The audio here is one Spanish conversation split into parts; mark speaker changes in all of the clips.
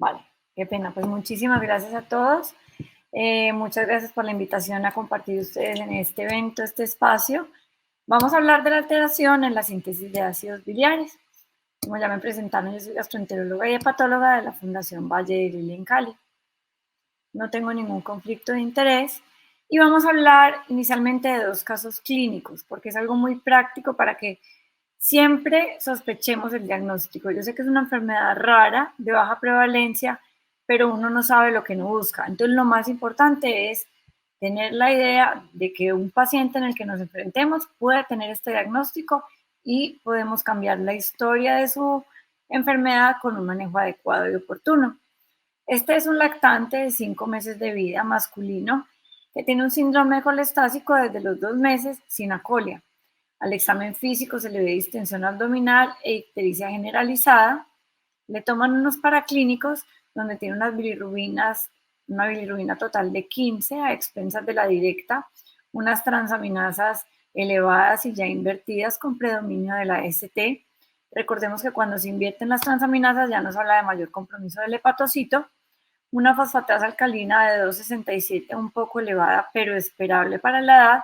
Speaker 1: Vale, qué pena. Pues muchísimas gracias a todos. Muchas gracias por la invitación a compartir ustedes en este evento, este espacio. Vamos a hablar de la alteración en la síntesis de ácidos biliares. Como ya me presentaron, yo soy gastroenteróloga y hepatóloga de la Fundación Valle de Lili en Cali. No tengo ningún conflicto de interés y vamos a hablar inicialmente de dos casos clínicos, porque es algo muy práctico para que siempre sospechemos el diagnóstico. Yo sé que es una enfermedad rara, de baja prevalencia, pero uno no sabe lo que no busca. Entonces, lo más importante es tener la idea de que un paciente en el que nos enfrentemos puede tener este diagnóstico y podemos cambiar la historia de su enfermedad con un manejo adecuado y oportuno. Este es un lactante de 5 meses de vida masculino que tiene un síndrome colestásico desde los 2 meses sin acolia. Al examen físico se le ve distensión abdominal e ictericia generalizada. Le toman unos paraclínicos donde tiene una bilirrubina total de 15 a expensas de la directa, unas transaminasas elevadas y ya invertidas con predominio de la ST. Recordemos que cuando se invierten las transaminasas ya nos habla de mayor compromiso del hepatocito, una fosfatasa alcalina de 2,67 un poco elevada pero esperable para la edad,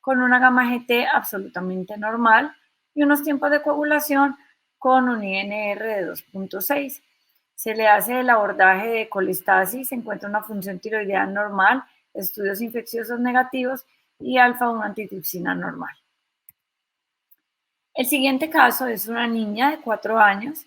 Speaker 1: con una gamma GT absolutamente normal y unos tiempos de coagulación con un INR de 2,6. Se le hace el abordaje de colestasis, se encuentra una función tiroidea normal, estudios infecciosos negativos y alfa-1 antitripsina normal. El siguiente caso es una niña de 4 años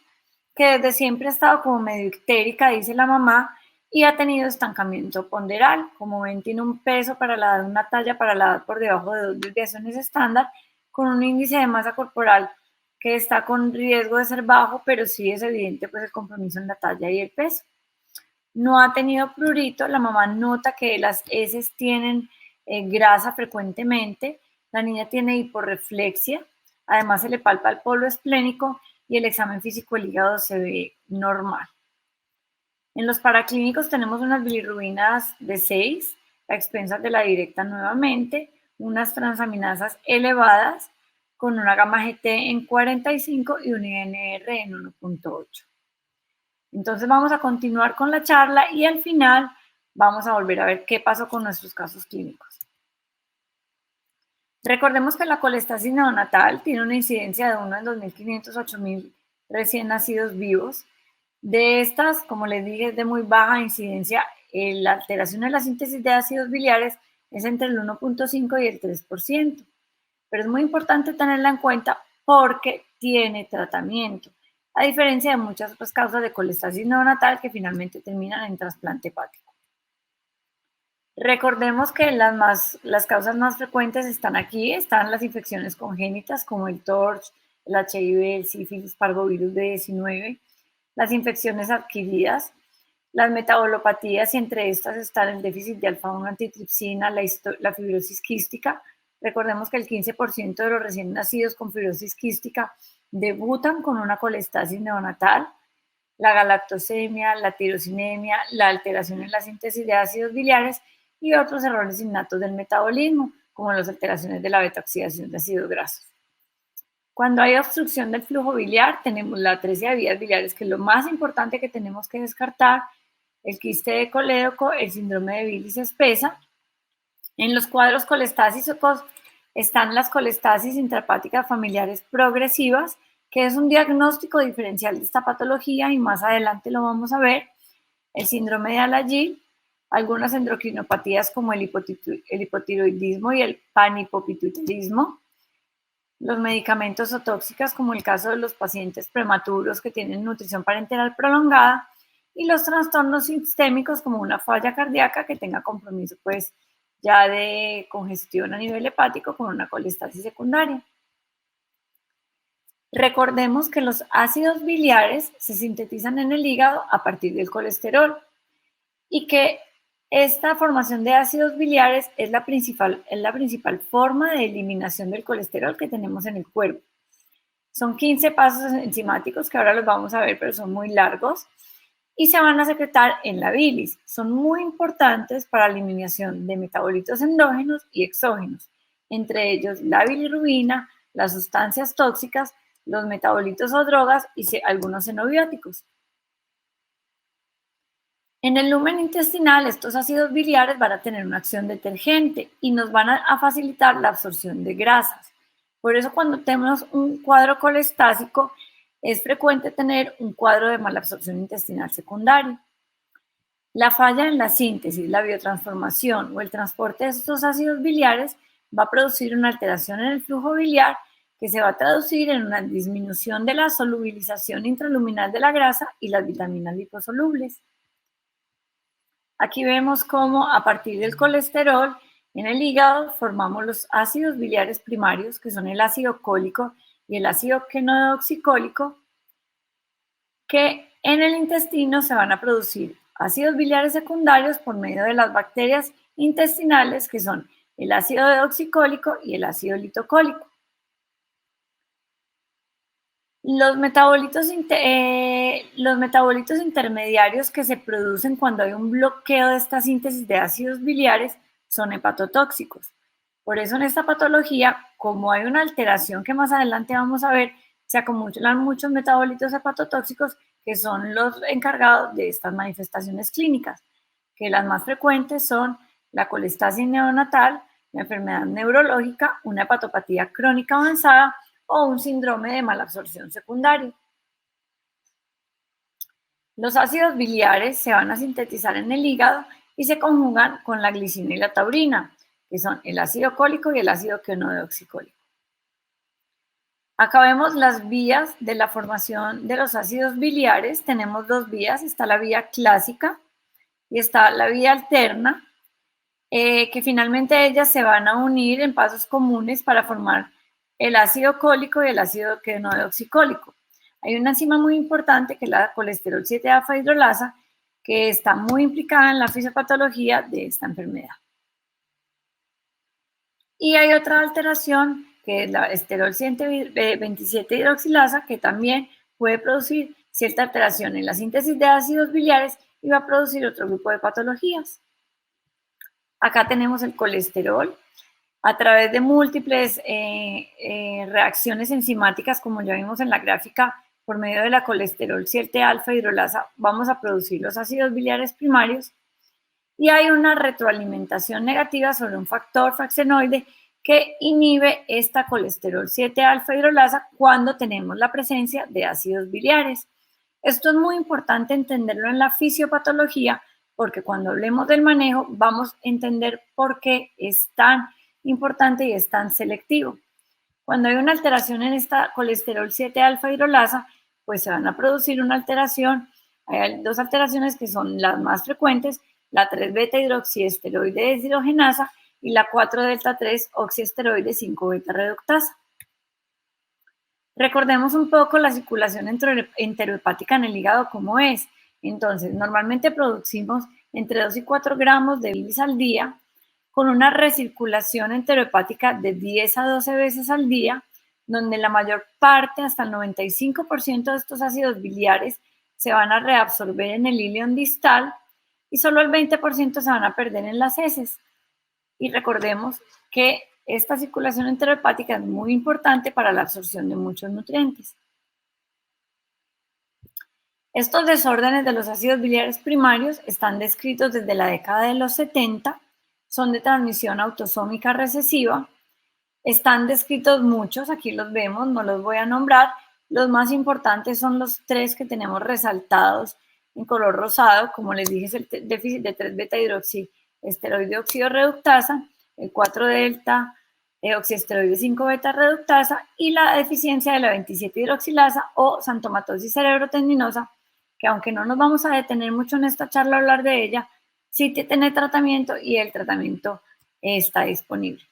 Speaker 1: que desde siempre ha estado como medio ictérica, dice la mamá, y ha tenido estancamiento ponderal. Como ven, tiene un peso para la edad, una talla para la edad por debajo de 2 desviaciones estándar, con un índice de masa corporal que está con riesgo de ser bajo, pero sí es evidente pues el compromiso en la talla y el peso. No ha tenido prurito, la mamá nota que las heces tienen grasa frecuentemente, la niña tiene hiporreflexia, además se le palpa el polo esplénico y el examen físico del hígado se ve normal. En los paraclínicos tenemos unas bilirrubinas de 6, a expensas de la directa nuevamente, unas transaminasas elevadas con una gamma GT en 45 y un INR en 1,8. Entonces vamos a continuar con la charla y al final vamos a volver a ver qué pasó con nuestros casos clínicos. Recordemos que la colestasis neonatal tiene una incidencia de 1 en 2.500 a 8.000 recién nacidos vivos. De estas, como les dije, es de muy baja incidencia. La alteración de la síntesis de ácidos biliares es entre el 1,5 y el 3%. Pero es muy importante tenerla en cuenta porque tiene tratamiento, a diferencia de muchas otras causas de colestasis neonatal que finalmente terminan en trasplante hepático. Recordemos que las causas más frecuentes están aquí, están las infecciones congénitas como el TORCH, el HIV, el sífilis, parvovirus B19, las infecciones adquiridas, las metabolopatías y entre estas están el déficit de alfa-1 antitripsina, la fibrosis quística. Recordemos que el 15% de los recién nacidos con fibrosis quística debutan con una colestasis neonatal, la galactosemia, la tirosinemia, la alteración en la síntesis de ácidos biliares y otros errores innatos del metabolismo, como las alteraciones de la beta-oxidación de ácidos grasos. Cuando hay obstrucción del flujo biliar, tenemos la atresia de vías biliares, que es lo más importante que tenemos que descartar, el quiste de colédoco, el síndrome de bilis espesa. En los cuadros colestásicos están las colestasis intrahepáticas familiares progresivas, que es un diagnóstico diferencial de esta patología y más adelante lo vamos a ver. El síndrome de Alagille, algunas endocrinopatías como el hipotiroidismo y el panhipopituitarismo, los medicamentos o tóxicas, como el caso de los pacientes prematuros que tienen nutrición parenteral prolongada, y los trastornos sistémicos como una falla cardíaca que tenga compromiso pues ya de congestión a nivel hepático con una colestasis secundaria. Recordemos que los ácidos biliares se sintetizan en el hígado a partir del colesterol y que esta formación de ácidos biliares es la principal forma de eliminación del colesterol que tenemos en el cuerpo. Son 15 pasos enzimáticos que ahora los vamos a ver, pero son muy largos y se van a secretar en la bilis. Son muy importantes para la eliminación de metabolitos endógenos y exógenos, entre ellos la bilirrubina, las sustancias tóxicas, los metabolitos o drogas y algunos xenobióticos. En el lumen intestinal, estos ácidos biliares van a tener una acción detergente y nos van a facilitar la absorción de grasas. Por eso cuando tenemos un cuadro colestásico, es frecuente tener un cuadro de malabsorción intestinal secundario. La falla en la síntesis, la biotransformación o el transporte de estos ácidos biliares va a producir una alteración en el flujo biliar que se va a traducir en una disminución de la solubilización intraluminal de la grasa y las vitaminas liposolubles. Aquí vemos cómo a partir del colesterol en el hígado formamos los ácidos biliares primarios, que son el ácido cólico y el ácido quenodeoxicólico, que en el intestino se van a producir ácidos biliares secundarios por medio de las bacterias intestinales, que son el ácido deoxicólico y el ácido litocólico. Los metabolitos intermediarios que se producen cuando hay un bloqueo de esta síntesis de ácidos biliares son hepatotóxicos. Por eso en esta patología, como hay una alteración que más adelante vamos a ver, se acumulan muchos metabolitos hepatotóxicos que son los encargados de estas manifestaciones clínicas, que las más frecuentes son la colestasis neonatal, la enfermedad neurológica, una hepatopatía crónica avanzada o un síndrome de malabsorción secundario. Los ácidos biliares se van a sintetizar en el hígado y se conjugan con la glicina y la taurina, que son el ácido cólico y el ácido quenodeoxicólico. Acá vemos las vías de la formación de los ácidos biliares. Tenemos dos vías, está la vía clásica y está la vía alterna, que finalmente ellas se van a unir en pasos comunes para formar el ácido cólico y el ácido quenodeoxicólico. Hay una enzima muy importante que es la colesterol 7-alfa hidrolasa, que está muy implicada en la fisiopatología de esta enfermedad. Y hay otra alteración que es la esterol 127 hidroxilasa, que también puede producir cierta alteración en la síntesis de ácidos biliares y va a producir otro grupo de patologías. Acá tenemos el colesterol. A través de múltiples reacciones enzimáticas, como ya vimos en la gráfica, por medio de la colesterol 7-alfa hidrolasa, vamos a producir los ácidos biliares primarios y hay una retroalimentación negativa sobre un factor fraxenoide que inhibe esta colesterol 7-alfa hidrolasa cuando tenemos la presencia de ácidos biliares. Esto es muy importante entenderlo en la fisiopatología porque cuando hablemos del manejo vamos a entender por qué es tan importante y es tan selectivo. Cuando hay una alteración en esta colesterol 7-alfa hidrolasa, pues se van a producir una alteración. Hay dos alteraciones que son las más frecuentes, la 3-beta hidroxiesteroide deshidrogenasa y la 4-delta-3 oxiesteroide 5-beta reductasa. Recordemos un poco la circulación enterohepática en el hígado, cómo es. Entonces, normalmente producimos entre 2 y 4 gramos de bilis al día, con una recirculación enterohepática de 10 a 12 veces al día, donde la mayor parte, hasta el 95% de estos ácidos biliares, se van a reabsorber en el ilion distal y solo el 20% se van a perder en las heces. Y recordemos que esta circulación enterohepática es muy importante para la absorción de muchos nutrientes. Estos desórdenes de los ácidos biliares primarios están descritos desde la década de los 70, son de transmisión autosómica recesiva. Están descritos muchos, aquí los vemos, no los voy a nombrar. Los más importantes son los 3 que tenemos resaltados en color rosado. Como les dije, es el déficit de 3-beta hidroxiesteroide oxidorreductasa, el 4-delta oxiesteroide 5-beta reductasa y la deficiencia de la 27 hidroxilasa o xantomatosis cerebrotendinosa, que aunque no nos vamos a detener mucho en esta charla a hablar de ella, sí tiene tratamiento y el tratamiento está disponible.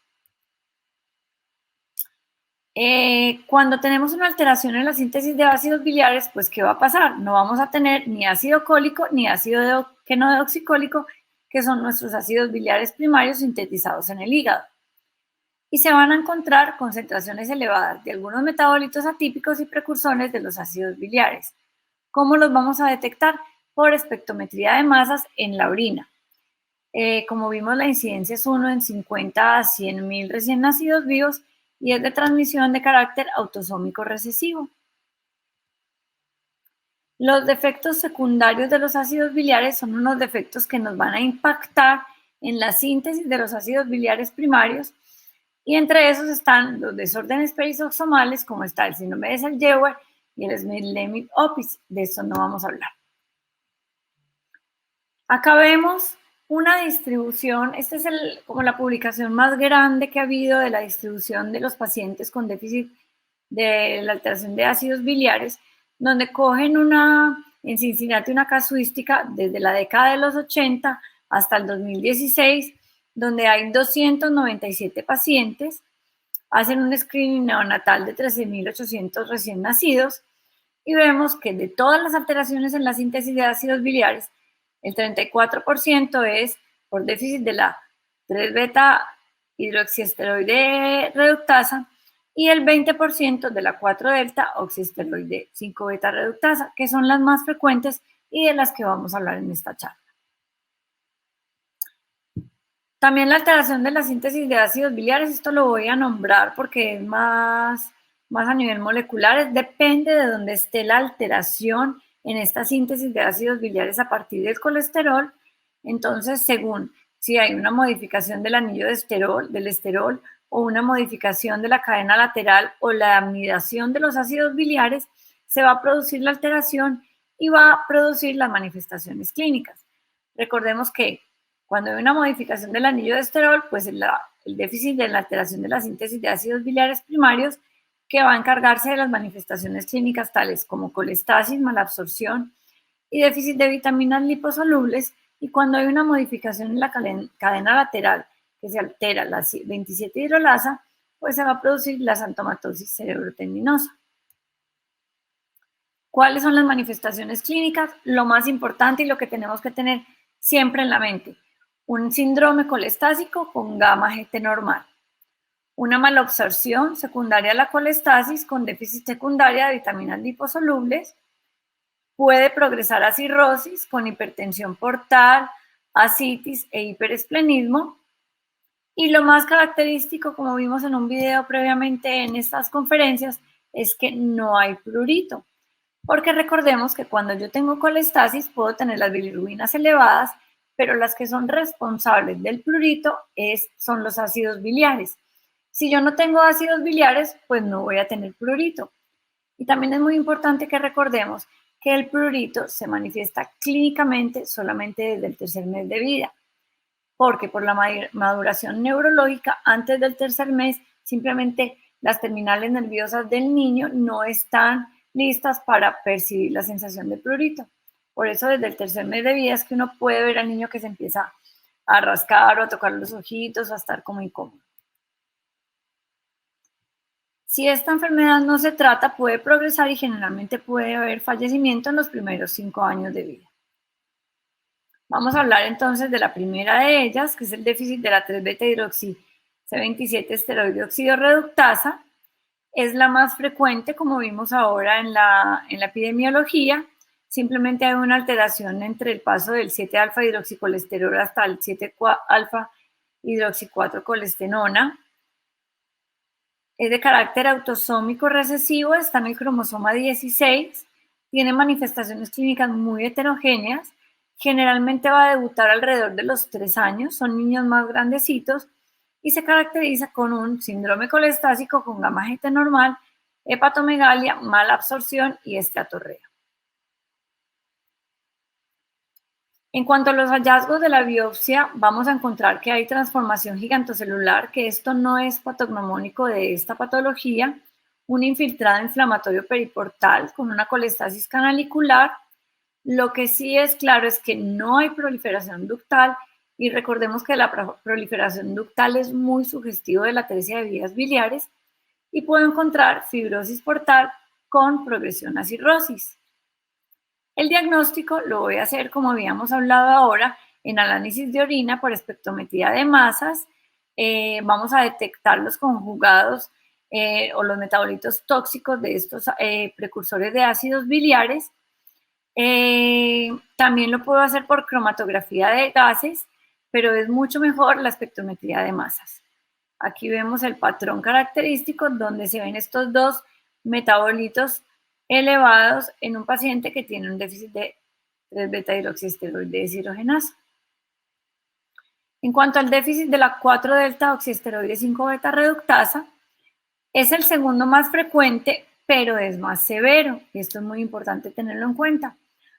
Speaker 1: Cuando tenemos una alteración en la síntesis de ácidos biliares, pues ¿qué va a pasar? No vamos a tener ni ácido cólico ni ácido quenodeoxicólico, que son nuestros ácidos biliares primarios sintetizados en el hígado. Y se van a encontrar concentraciones elevadas de algunos metabolitos atípicos y precursores de los ácidos biliares. ¿Cómo los vamos a detectar? Por espectrometría de masas en la orina. Como vimos, la incidencia es 1 en 50 a 100.000 recién nacidos vivos y es de transmisión de carácter autosómico recesivo. Los defectos secundarios de los ácidos biliares son unos defectos que nos van a impactar en la síntesis de los ácidos biliares primarios, y entre esos están los desórdenes perisomales, como está el síndrome de Zellweger y el Smith-Lemig-Opitz. De eso no vamos a hablar. Acá vemos una distribución. Esta es como la publicación más grande que ha habido de la distribución de los pacientes con déficit de la alteración de ácidos biliares, donde cogen en Cincinnati una casuística desde la década de los 80 hasta el 2016, donde hay 297 pacientes, hacen un screening neonatal de 13.800 recién nacidos, y vemos que de todas las alteraciones en la síntesis de ácidos biliares, el 34% es por déficit de la 3-beta hidroxiesteroide reductasa y el 20% de la 4-delta oxiesteroide 5-beta reductasa, que son las más frecuentes y de las que vamos a hablar en esta charla. También la alteración de la síntesis de ácidos biliares, esto lo voy a nombrar porque es más a nivel molecular, depende de dónde esté la alteración en esta síntesis de ácidos biliares a partir del colesterol. Entonces, según si hay una modificación del anillo del esterol, o una modificación de la cadena lateral o la amidación de los ácidos biliares, se va a producir la alteración y va a producir las manifestaciones clínicas. Recordemos que cuando hay una modificación del anillo de esterol, pues el déficit de la alteración de la síntesis de ácidos biliares primarios, que va a encargarse de las manifestaciones clínicas tales como colestasis, malabsorción y déficit de vitaminas liposolubles. Y cuando hay una modificación en la cadena lateral, que se altera la 27 hidrolasa, pues se va a producir la xantomatosis cerebrotendinosa. ¿Cuáles son las manifestaciones clínicas? Lo más importante y lo que tenemos que tener siempre en la mente: un síndrome colestásico con gamma GT normal, una malabsorción secundaria a la colestasis con déficit secundaria de vitaminas liposolubles, puede progresar a cirrosis con hipertensión portal, ascitis e hiperesplenismo. Y lo más característico, como vimos en un video previamente en estas conferencias, es que no hay prurito. Porque recordemos que cuando yo tengo colestasis puedo tener las bilirrubinas elevadas, pero las que son responsables del prurito son los ácidos biliares. Si yo no tengo ácidos biliares, pues no voy a tener prurito. Y también es muy importante que recordemos que el prurito se manifiesta clínicamente solamente desde el tercer mes de vida, porque por la maduración neurológica antes del tercer mes, simplemente las terminales nerviosas del niño no están listas para percibir la sensación de prurito. Por eso desde el tercer mes de vida es que uno puede ver al niño que se empieza a rascar o a tocar los ojitos o a estar como incómodo. Si esta enfermedad no se trata, puede progresar y generalmente puede haber fallecimiento en los primeros 5 años de vida. Vamos a hablar entonces de la primera de ellas, que es el déficit de la 3-beta hidroxi C27 esteroide oxidorreductasa. Es la más frecuente, como vimos ahora en la epidemiología. Simplemente hay una alteración entre el paso del 7-alfa hidroxicolesterol hasta el 7-alfa hidroxi-4-colestenona. Es de carácter autosómico recesivo, está en el cromosoma 16, tiene manifestaciones clínicas muy heterogéneas, generalmente va a debutar alrededor de los 3 años, son niños más grandecitos y se caracteriza con un síndrome colestásico con gamma GT normal, hepatomegalia, mala absorción y esteatorrea. En cuanto a los hallazgos de la biopsia, vamos a encontrar que hay transformación gigantocelular, que esto no es patognomónico de esta patología, un infiltrado inflamatorio periportal con una colestasis canalicular. Lo que sí es claro es que no hay proliferación ductal, y recordemos que la proliferación ductal es muy sugestivo de la atresia de vías biliares, y puedo encontrar fibrosis portal con progresión a cirrosis. El diagnóstico lo voy a hacer, como habíamos hablado ahora, en análisis de orina por espectrometría de masas. Vamos a detectar los conjugados o los metabolitos tóxicos de estos precursores de ácidos biliares. También lo puedo hacer por cromatografía de gases, pero es mucho mejor la espectrometría de masas. Aquí vemos el patrón característico donde se ven estos dos metabolitos elevados en un paciente que tiene un déficit de 3-beta-hidroxiesteroide deshidrogenasa. En cuanto al déficit de la 4-delta-oxiesteroide 5-beta reductasa, es el segundo más frecuente, pero es más severo, y esto es muy importante tenerlo en cuenta.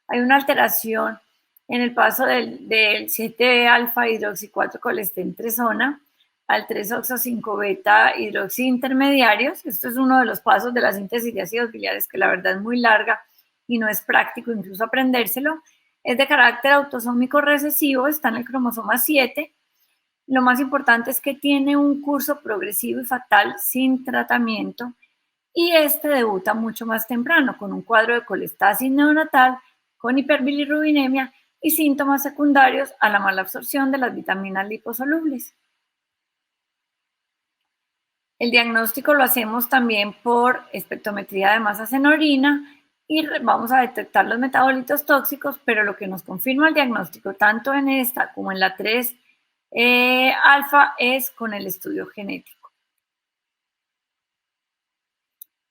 Speaker 1: Hay una alteración en el paso del 7-alfa hidroxi 4 colestentresona al 3-oxo-5-beta hidroxi intermediarios. Esto es uno de los pasos de la síntesis de ácidos biliares que la verdad es muy larga y no es práctico incluso aprendérselo. Es de carácter autosómico recesivo, está en el cromosoma 7. Lo más importante es que tiene un curso progresivo y fatal sin tratamiento, y este debuta mucho más temprano con un cuadro de colestasis neonatal, con hiperbilirrubinemia y síntomas secundarios a la mala absorción de las vitaminas liposolubles. El diagnóstico lo hacemos también por espectrometría de masas en orina y vamos a detectar los metabolitos tóxicos, pero lo que nos confirma el diagnóstico tanto en esta como en la 3 alfa es con el estudio genético.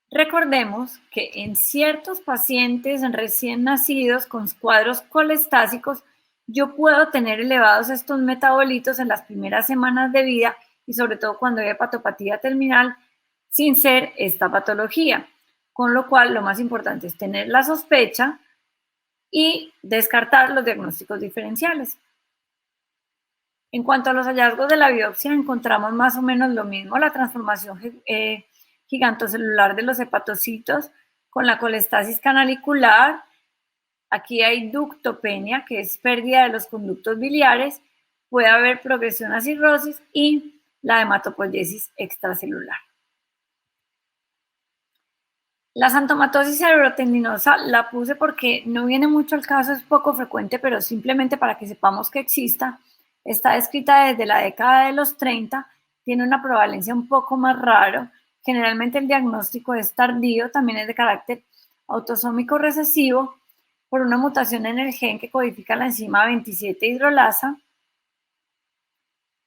Speaker 1: Recordemos que en ciertos pacientes recién nacidos con cuadros colestásicos, yo puedo tener elevados estos metabolitos en las primeras semanas de vida y sobre todo cuando hay hepatopatía terminal sin ser esta patología. Con lo cual, lo más importante es tener la sospecha y descartar los diagnósticos diferenciales. En cuanto a los hallazgos de la biopsia, encontramos más o menos lo mismo, la transformación gigantocelular de los hepatocitos con la colestasis canalicular. Aquí hay ductopenia, que es pérdida de los conductos biliares. Puede haber progresión a cirrosis y la hematopoiesis extracelular. La xantomatosis cerebrotendinosa la puse porque no viene mucho al caso, es poco frecuente, pero simplemente para que sepamos que exista. Está descrita desde la década de los 30, tiene una prevalencia un poco más raro. Generalmente el diagnóstico es tardío, también es de carácter autosómico recesivo por una mutación en el gen que codifica la enzima 27 hidrolasa,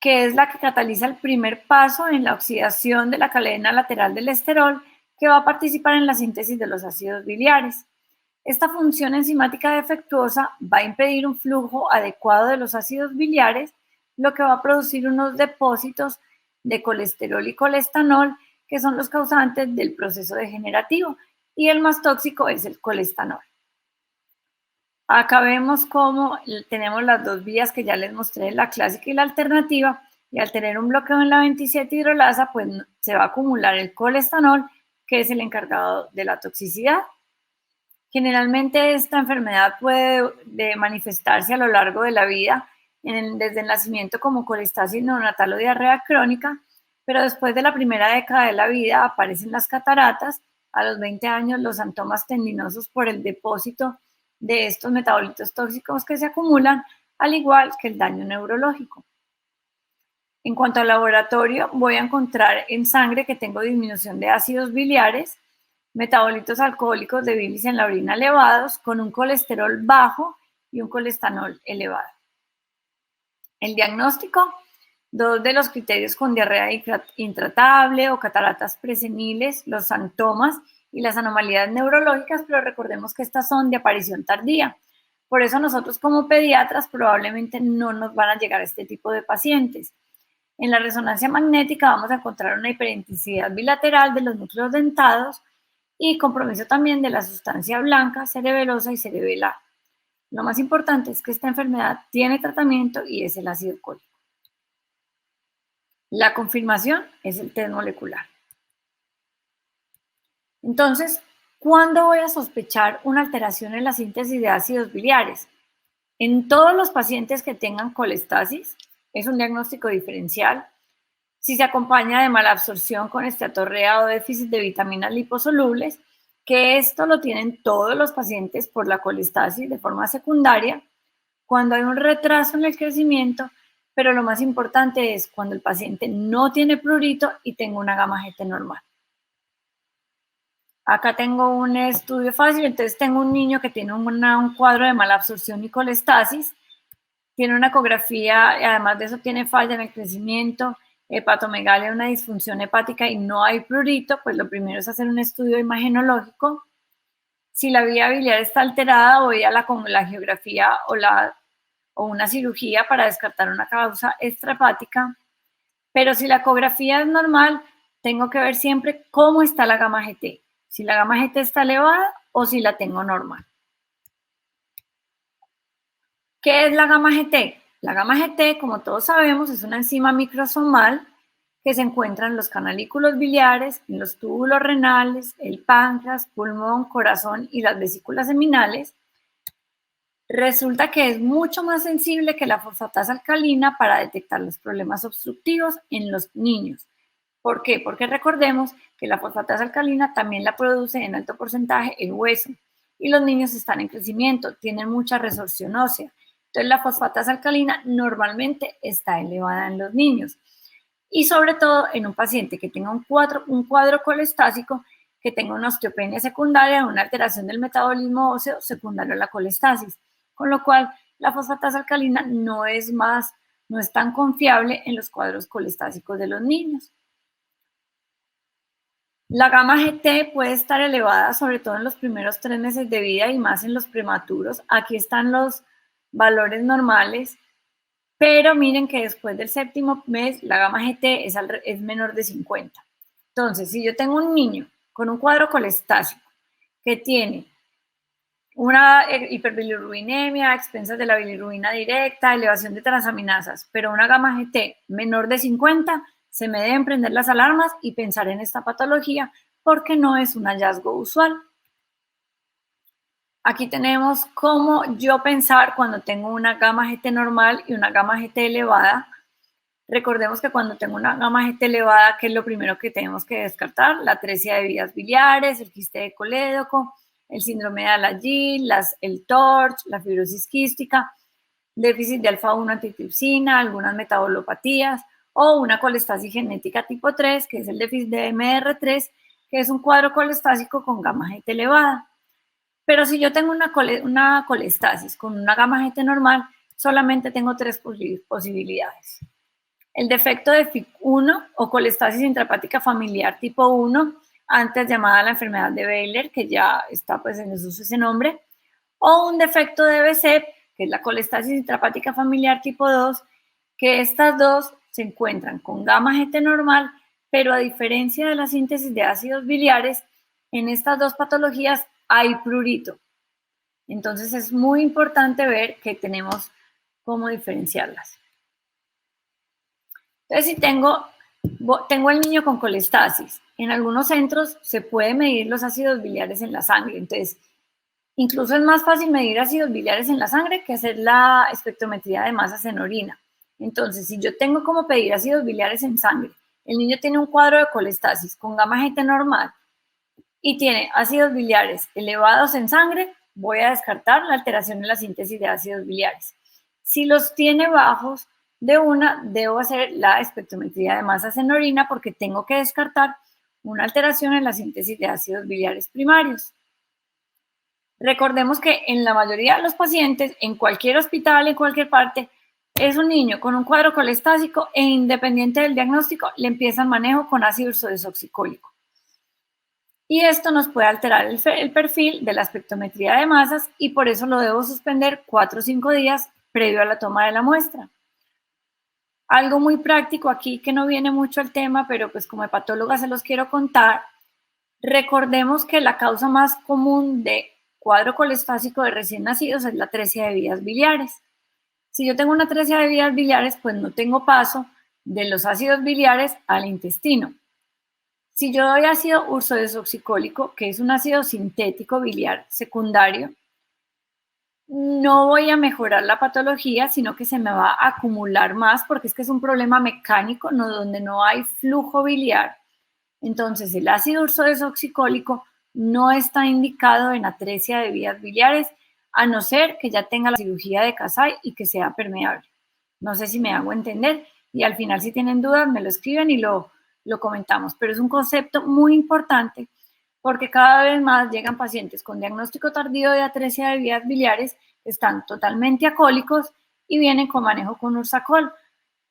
Speaker 1: que es la que cataliza el primer paso en la oxidación de la cadena lateral del esterol, que va a participar en la síntesis de los ácidos biliares. Esta función enzimática defectuosa va a impedir un flujo adecuado de los ácidos biliares, lo que va a producir unos depósitos de colesterol y colestanol, que son los causantes del proceso degenerativo, y el más tóxico es el colestanol. Acá vemos cómo tenemos las dos vías que ya les mostré, la clásica y la alternativa, y al tener un bloqueo en la 27 hidrolasa, pues se va a acumular el colestanol, que es el encargado de la toxicidad. Generalmente esta enfermedad puede manifestarse a lo largo de la vida, desde el nacimiento como colestasis neonatal o diarrea crónica, pero después de la primera década de la vida aparecen las cataratas, a los 20 años los xantomas tendinosos por el depósito de estos metabolitos tóxicos que se acumulan, al igual que el daño neurológico. En cuanto al laboratorio, voy a encontrar en sangre que tengo disminución de ácidos biliares, metabolitos alcohólicos de bilis en la orina elevados, con un colesterol bajo y un colestanol elevado. El diagnóstico, dos de los criterios con diarrea intratable o cataratas preseniles, los xantomas y las anomalías neurológicas, pero recordemos que estas son de aparición tardía. Por eso nosotros como pediatras probablemente no nos van a llegar a este tipo de pacientes. En la resonancia magnética vamos a encontrar una hiperintensidad bilateral de los núcleos dentados y compromiso también de la sustancia blanca, cerebelosa y cerebelar. Lo más importante es que esta enfermedad tiene tratamiento y es el ácido cólico. La confirmación es el test molecular. Entonces, ¿cuándo voy a sospechar una alteración en la síntesis de ácidos biliares? En todos los pacientes que tengan colestasis, es un diagnóstico diferencial. Si se acompaña de mala absorción con esteatorrea o déficit de vitaminas liposolubles, que esto lo tienen todos los pacientes por la colestasis de forma secundaria, cuando hay un retraso en el crecimiento, pero lo más importante es cuando el paciente no tiene prurito y tengo una gamma GT normal. Acá tengo un estudio fácil, entonces tengo un niño que tiene un cuadro de mala absorción y colestasis, tiene una ecografía, y además de eso tiene falla en el crecimiento, hepatomegalia, una disfunción hepática y no hay prurito, pues lo primero es hacer un estudio imagenológico. Si la vía biliar está alterada, voy a la coagulografía o una cirugía para descartar una causa extrahepática. Pero si la ecografía es normal, tengo que ver siempre cómo está la gamma GT. Si la gamma GT está elevada o si la tengo normal. ¿Qué es la gamma GT? La gamma GT, como todos sabemos, es una enzima microsomal que se encuentra en los canalículos biliares, en los túbulos renales, el páncreas, pulmón, corazón y las vesículas seminales. Resulta que es mucho más sensible que la fosfatasa alcalina para detectar los problemas obstructivos en los niños. ¿Por qué? Porque recordemos que la fosfatasa alcalina también la produce en alto porcentaje el hueso y los niños están en crecimiento, tienen mucha resorción ósea. Entonces la fosfatasa alcalina normalmente está elevada en los niños y sobre todo en un paciente que tenga un cuadro colestásico, que tenga una osteopenia secundaria, una alteración del metabolismo óseo secundario a la colestasis, con lo cual la fosfatasa alcalina no es tan confiable en los cuadros colestásicos de los niños. La gamma GT puede estar elevada, sobre todo en los primeros 3 meses de vida y más en los prematuros. Aquí están los valores normales, pero miren que después del 7º mes la gamma GT es menor de 50. Entonces, si yo tengo un niño con un cuadro colestásico que tiene una hiperbilirrubinemia a expensas de la bilirrubina directa, elevación de transaminasas, pero una gamma GT menor de 50, se me deben prender las alarmas y pensar en esta patología porque no es un hallazgo usual. Aquí tenemos cómo yo pensar cuando tengo una gamma GT normal y una gamma GT elevada. Recordemos que cuando tengo una gamma GT elevada, ¿qué es lo primero que tenemos que descartar? La atresia de vías biliares, el quiste de colédoco, el síndrome de Alagille, el TORCH, la fibrosis quística, déficit de alfa-1 antitripsina, algunas metabolopatías o una colestasis genética tipo 3, que es el déficit de MR3, que es un cuadro colestásico con gamma GT elevada. Pero si yo tengo una colestasis con una gamma GT normal, solamente tengo 3 posibilidades. El defecto de FIC1 o colestasis intrahepática familiar tipo 1, antes llamada la enfermedad de Baylor, que ya está pues en desuso ese nombre, o un defecto de BCEP, que es la colestasis intrahepática familiar tipo 2, que estas dos se encuentran con gamma GT normal, pero a diferencia de la síntesis de ácidos biliares, en estas dos patologías hay prurito. Entonces es muy importante ver que tenemos cómo diferenciarlas. Entonces, si tengo el niño con colestasis, en algunos centros se puede medir los ácidos biliares en la sangre. Entonces, incluso es más fácil medir ácidos biliares en la sangre que hacer la espectrometría de masas en orina. Entonces, si yo tengo como pedir ácidos biliares en sangre, el niño tiene un cuadro de colestasis con gamma GT normal y tiene ácidos biliares elevados en sangre, voy a descartar la alteración en la síntesis de ácidos biliares. Si los tiene bajos, debo hacer la espectrometría de masas en orina porque tengo que descartar una alteración en la síntesis de ácidos biliares primarios. Recordemos que en la mayoría de los pacientes, en cualquier hospital, en cualquier parte, es un niño con un cuadro colestásico e independiente del diagnóstico, le empieza el manejo con ácido ursodesoxicólico. Y esto nos puede alterar el perfil de la espectrometría de masas y por eso lo debo suspender 4 o 5 días previo a la toma de la muestra. Algo muy práctico aquí que no viene mucho al tema, pero pues como hepatóloga se los quiero contar. Recordemos que la causa más común de cuadro colestásico de recién nacidos es la atresia de vías biliares. Si yo tengo una atresia de vías biliares, pues no tengo paso de los ácidos biliares al intestino. Si yo doy ácido ursodesoxicólico, que es un ácido sintético biliar secundario, no voy a mejorar la patología, sino que se me va a acumular más porque es que es un problema mecánico donde no hay flujo biliar. Entonces, el ácido ursodesoxicólico no está indicado en atresia de vías biliares, a no ser que ya tenga la cirugía de Kasai y que sea permeable. No sé si me hago entender y al final si tienen dudas me lo escriben y lo comentamos, pero es un concepto muy importante porque cada vez más llegan pacientes con diagnóstico tardío de atresia de vías biliares, están totalmente acólicos y vienen con manejo con Ursacol,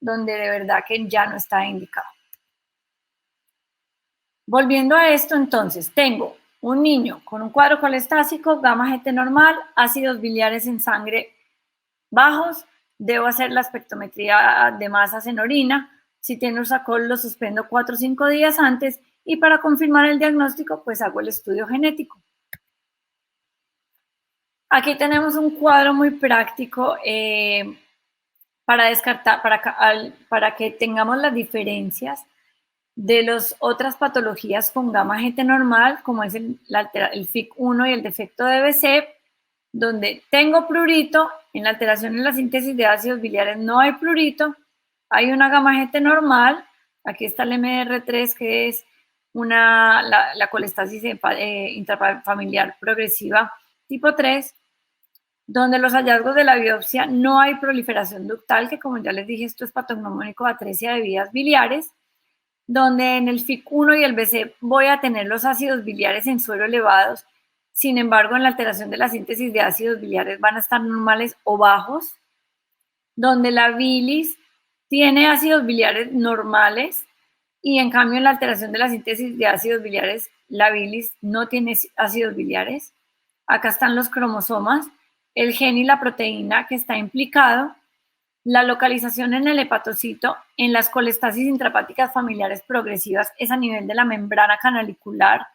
Speaker 1: donde de verdad que ya no está indicado. Volviendo a esto, entonces, tengo Un niño con un cuadro colestásico, gamma GT normal, ácidos biliares en sangre bajos, debo hacer la espectrometría de masas en orina. Si tiene Ursacol, lo suspendo 4 o 5 días antes y para confirmar el diagnóstico, pues hago el estudio genético. Aquí tenemos un cuadro muy práctico para descartar, para que tengamos las diferencias de las otras patologías con gamma GT normal, como es el FIC1 y el defecto de BC, donde tengo prurito, en la alteración en la síntesis de ácidos biliares no hay prurito, hay una gamma GT normal, aquí está el MDR3 que es la colestasis intrafamiliar progresiva tipo 3, donde los hallazgos de la biopsia no hay proliferación ductal, que como ya les dije, esto es patognomónico de atresia de vías biliares, donde en el FIC1 y el BC voy a tener los ácidos biliares en suero elevados, sin embargo, en la alteración de la síntesis de ácidos biliares van a estar normales o bajos, donde la bilis tiene ácidos biliares normales y en cambio en la alteración de la síntesis de ácidos biliares, la bilis no tiene ácidos biliares. Acá están los cromosomas, el gen y la proteína que está implicado, la localización en el hepatocito, en las colestasis intrahepáticas familiares progresivas es a nivel de la membrana canalicular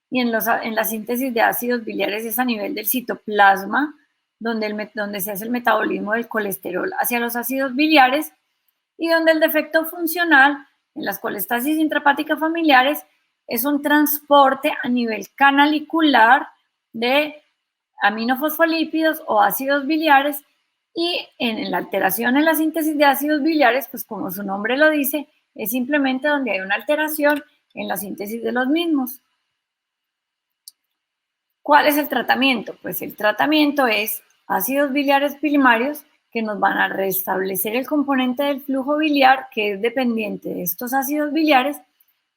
Speaker 1: y en la síntesis de ácidos biliares es a nivel del citoplasma, donde se hace el metabolismo del colesterol hacia los ácidos biliares y donde el defecto funcional en las colestasis intrahepáticas familiares es un transporte a nivel canalicular de aminofosfolípidos o ácidos biliares y en la alteración en la síntesis de ácidos biliares, pues como su nombre lo dice, es simplemente donde hay una alteración en la síntesis de los mismos. ¿Cuál es el tratamiento? Pues el tratamiento es ácidos biliares primarios que nos van a restablecer el componente del flujo biliar que es dependiente de estos ácidos biliares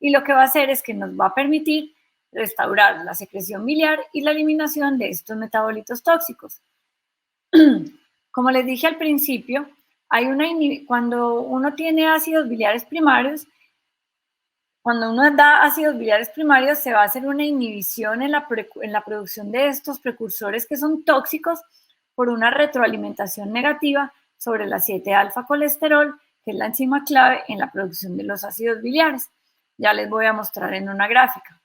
Speaker 1: y lo que va a hacer es que nos va a permitir restaurar la secreción biliar y la eliminación de estos metabolitos tóxicos. Como les dije al principio, cuando uno tiene ácidos biliares primarios, cuando uno da ácidos biliares primarios, se va a hacer una inhibición en la producción de estos precursores que son tóxicos por una retroalimentación negativa sobre la 7-alfa colesterol, que es la enzima clave en la producción de los ácidos biliares. Ya les voy a mostrar en una gráfica.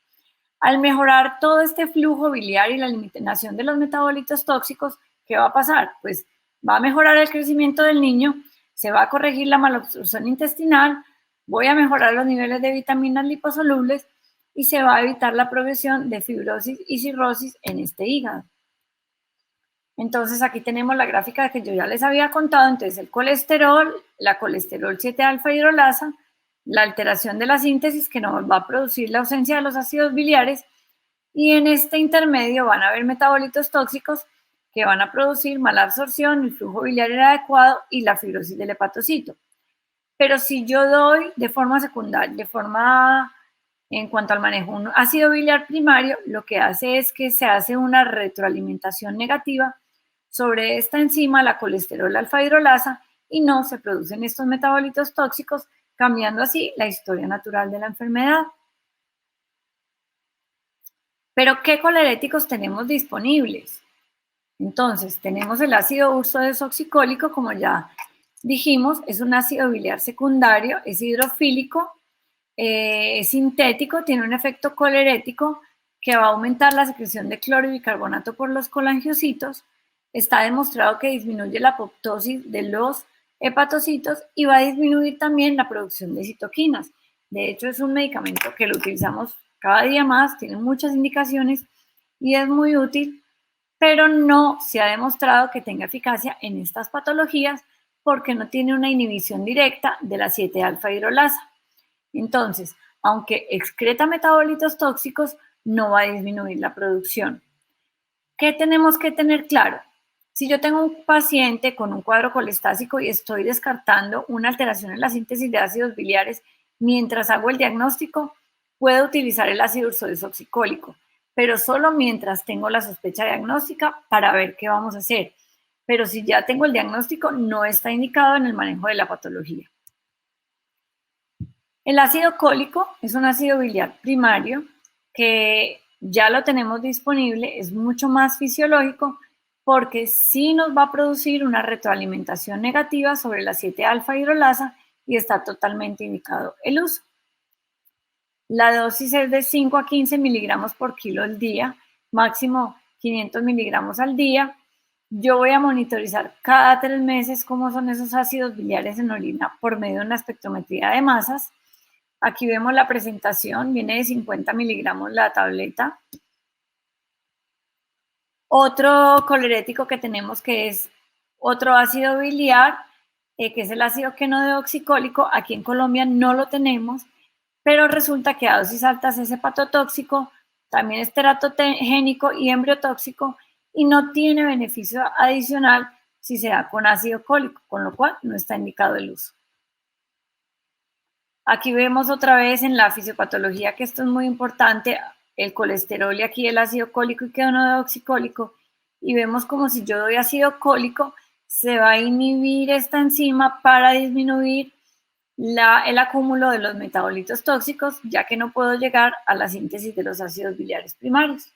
Speaker 1: Al mejorar todo este flujo biliar y la eliminación de los metabolitos tóxicos, ¿qué va a pasar? Pues va a mejorar el crecimiento del niño, se va a corregir la malabsorción intestinal, voy a mejorar los niveles de vitaminas liposolubles y se va a evitar la progresión de fibrosis y cirrosis en este hígado. Entonces aquí tenemos la gráfica que yo ya les había contado. Entonces el colesterol, la colesterol 7-alfa hidrolasa, la alteración de la síntesis que nos va a producir la ausencia de los ácidos biliares y en este intermedio van a haber metabolitos tóxicos que van a producir mala absorción, el flujo biliar inadecuado y la fibrosis del hepatocito. Pero si yo doy de forma secundaria, en cuanto al manejo, un ácido biliar primario, lo que hace es que se hace una retroalimentación negativa sobre esta enzima, la colesterol alfa hidrolasa, y no se producen estos metabolitos tóxicos, cambiando así la historia natural de la enfermedad. Pero, ¿qué coleréticos tenemos disponibles? Entonces, tenemos el ácido ursodesoxicólico, como ya dijimos, es un ácido biliar secundario, es hidrofílico, es sintético, tiene un efecto colerético que va a aumentar la secreción de cloro y bicarbonato por los colangiocitos. Está demostrado que disminuye la apoptosis de los hepatocitos y va a disminuir también la producción de citoquinas. De hecho, es un medicamento que lo utilizamos cada día más, tiene muchas indicaciones y es muy útil, pero no se ha demostrado que tenga eficacia en estas patologías porque no tiene una inhibición directa de la 7-alfa hidrolasa. Entonces, aunque excreta metabolitos tóxicos, no va a disminuir la producción. ¿Qué tenemos que tener claro? Si yo tengo un paciente con un cuadro colestásico y estoy descartando una alteración en la síntesis de ácidos biliares mientras hago el diagnóstico, puedo utilizar el ácido ursodesoxicólico, pero solo mientras tengo la sospecha diagnóstica para ver qué vamos a hacer. Pero si ya tengo el diagnóstico, no está indicado en el manejo de la patología. El ácido cólico es un ácido biliar primario que ya lo tenemos disponible, es mucho más fisiológico porque sí nos va a producir una retroalimentación negativa sobre la 7-alfa hidrolasa y está totalmente indicado el uso. La dosis es de 5 a 15 miligramos por kilo al día, máximo 500 miligramos al día. Yo voy a monitorizar cada 3 meses cómo son esos ácidos biliares en orina por medio de una espectrometría de masas. Aquí vemos la presentación, viene de 50 miligramos la tableta. Otro colerético que tenemos que es otro ácido biliar, que es el ácido quenodeoxicólico. Aquí en Colombia no lo tenemos, pero resulta que a dosis altas es hepatotóxico, también es teratogénico y embriotóxico y no tiene beneficio adicional si se da con ácido cólico, con lo cual no está indicado el uso. Aquí vemos otra vez en la fisiopatología que esto es muy importante, el colesterol y aquí el ácido cólico y quenodeoxicólico, y vemos como si yo doy ácido cólico, se va a inhibir esta enzima para disminuir el acúmulo de los metabolitos tóxicos, ya que no puedo llegar a la síntesis de los ácidos biliares primarios.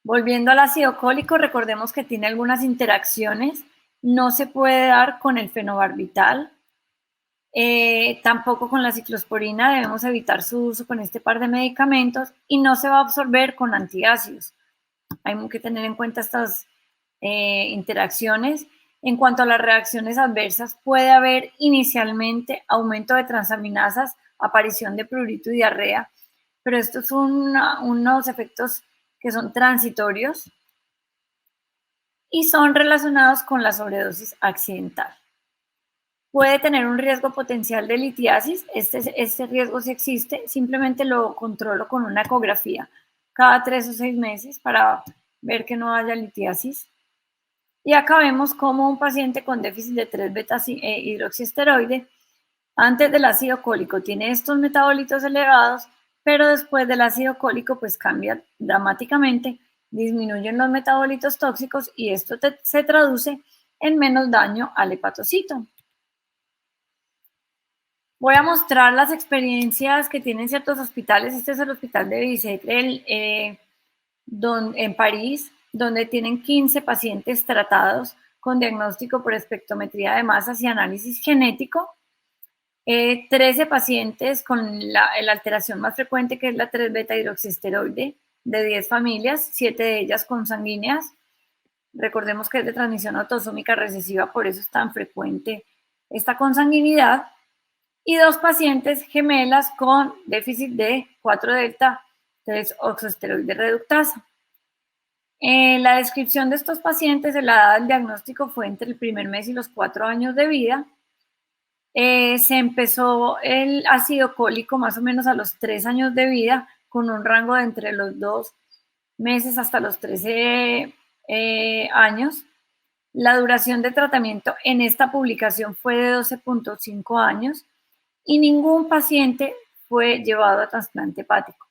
Speaker 1: Volviendo al ácido cólico, recordemos que tiene algunas interacciones, no se puede dar con el fenobarbital, tampoco con la ciclosporina, debemos evitar su uso con este par de medicamentos y no se va a absorber con antiácidos. Hay que tener en cuenta estas interacciones. En cuanto a las reacciones adversas, puede haber inicialmente aumento de transaminasas, aparición de prurito y diarrea, pero estos son unos efectos que son transitorios y son relacionados con la sobredosis accidental. Puede tener un riesgo potencial de litiasis, este riesgo sí existe, simplemente lo controlo con una ecografía cada 3 o 6 meses para ver que no haya litiasis. Y acá vemos cómo un paciente con déficit de 3-beta-hidroxiesteroide antes del ácido cólico tiene estos metabolitos elevados, pero después del ácido cólico pues cambia dramáticamente, disminuyen los metabolitos tóxicos y esto se traduce en menos daño al hepatocito. Voy a mostrar las experiencias que tienen ciertos hospitales. Este es el hospital de Bicêtre en París, donde tienen 15 pacientes tratados con diagnóstico por espectrometría de masas y análisis genético. 13 pacientes con la alteración más frecuente, que es la 3-beta-hidroxiesteroide, de 10 familias, 7 de ellas consanguíneas. Recordemos que es de transmisión autosómica recesiva, por eso es tan frecuente esta consanguinidad. Y 2 pacientes gemelas con déficit de 4-delta-3-oxoesteroide reductasa. La descripción de estos pacientes, la edad del diagnóstico fue entre el primer mes y los 4 años de vida. Se empezó el ácido cólico más o menos a los 3 años de vida, con un rango de entre los 2 meses hasta los 13 años. La duración de tratamiento en esta publicación fue de 12.5 años y ningún paciente fue llevado a trasplante hepático.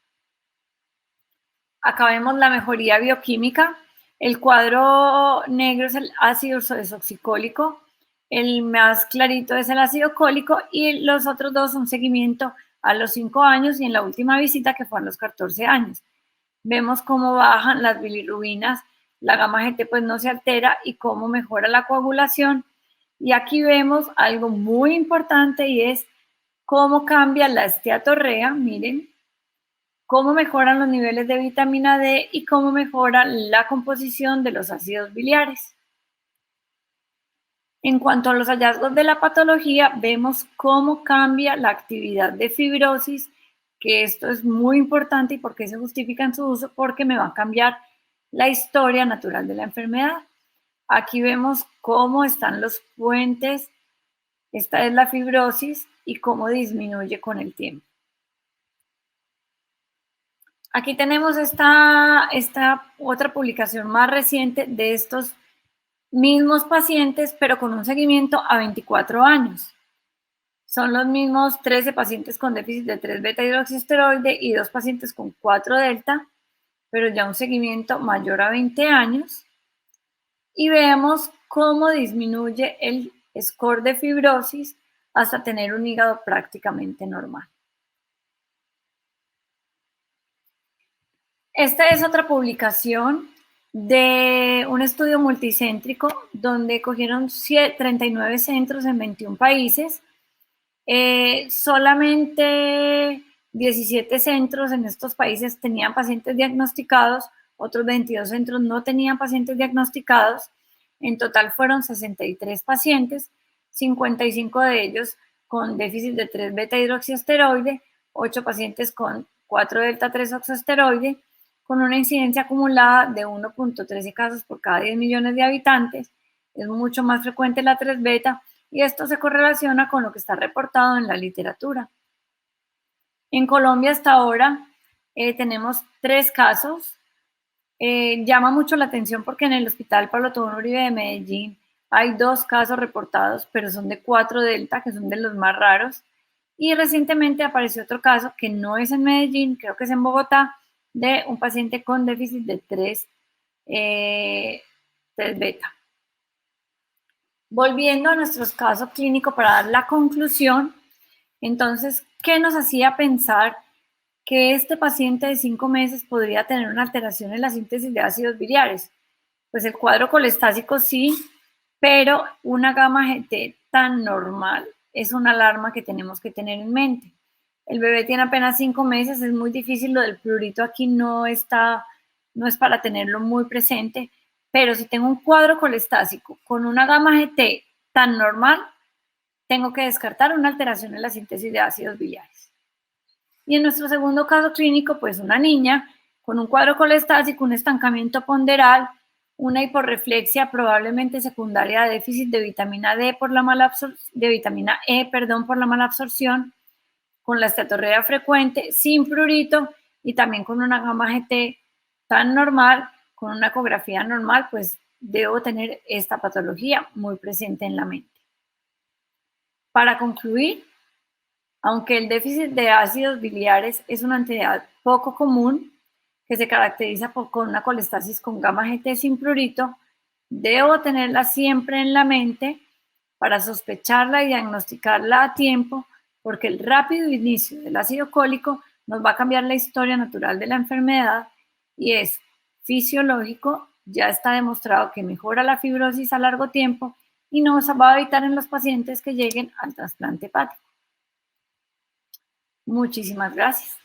Speaker 1: Acá vemos la mejoría bioquímica. El cuadro negro es el ácido desoxicólico, el más clarito es el ácido cólico y los otros dos son seguimiento a los 5 años y en la última visita que fue a los 14 años. Vemos cómo bajan las bilirrubinas, la gamma GT pues no se altera y cómo mejora la coagulación. Y aquí vemos algo muy importante y es cómo cambia la esteatorrea, miren, cómo mejoran los niveles de vitamina D y cómo mejora la composición de los ácidos biliares. En cuanto a los hallazgos de la patología, vemos cómo cambia la actividad de fibrosis, que esto es muy importante y por qué se justifica en su uso, porque me va a cambiar la historia natural de la enfermedad. Aquí vemos cómo están los puentes, esta es la fibrosis y cómo disminuye con el tiempo. Aquí tenemos esta otra publicación más reciente de estos mismos pacientes, pero con un seguimiento a 24 años. Son los mismos 13 pacientes con déficit de 3-beta-hidroxiesteroide y 2 pacientes con 4-delta, pero ya un seguimiento mayor a 20 años. Y vemos cómo disminuye el score de fibrosis hasta tener un hígado prácticamente normal. Esta es otra publicación de un estudio multicéntrico donde cogieron 39 centros en 21 países. Solamente 17 centros en estos países tenían pacientes diagnosticados, otros 22 centros no tenían pacientes diagnosticados. En total fueron 63 pacientes, 55 de ellos con déficit de 3-beta hidroxiesteroide, 8 pacientes con 4-delta-3 oxoesteroide, con una incidencia acumulada de 1.13 casos por cada 10 millones de habitantes. Es mucho más frecuente la 3-beta y esto se correlaciona con lo que está reportado en la literatura. En Colombia hasta ahora tenemos 3 casos. Llama mucho la atención porque en el Hospital Pablo Tobón Uribe de Medellín hay 2 casos reportados, pero son de 4 delta, que son de los más raros. Y recientemente apareció otro caso que no es en Medellín, creo que es en Bogotá, de un paciente con déficit de 3 beta. Volviendo a nuestro caso clínico para dar la conclusión, entonces, ¿qué nos hacía pensar que este paciente de 5 meses podría tener una alteración en la síntesis de ácidos biliares? Pues el cuadro colestásico sí, pero una gamma GT tan normal es una alarma que tenemos que tener en mente. El bebé tiene apenas 5 meses, es muy difícil, lo del prurito aquí no es para tenerlo muy presente, pero si tengo un cuadro colestásico con una gamma GT tan normal, tengo que descartar una alteración en la síntesis de ácidos biliares. Y en nuestro segundo caso clínico, pues una niña con un cuadro colestásico, un estancamiento ponderal, una hiporreflexia probablemente secundaria de déficit de vitamina D por la vitamina E, por la mala absorción, con la esteatorrea frecuente, sin prurito y también con una gamma GT tan normal, con una ecografía normal, pues debo tener esta patología muy presente en la mente. Para concluir, aunque el déficit de ácidos biliares es una entidad poco común, que se caracteriza con una colestasis con gamma GT sin prurito, debo tenerla siempre en la mente para sospecharla y diagnosticarla a tiempo, porque el rápido inicio del ácido cólico nos va a cambiar la historia natural de la enfermedad y es fisiológico, ya está demostrado que mejora la fibrosis a largo tiempo y nos va a evitar en los pacientes que lleguen al trasplante hepático. Muchísimas gracias.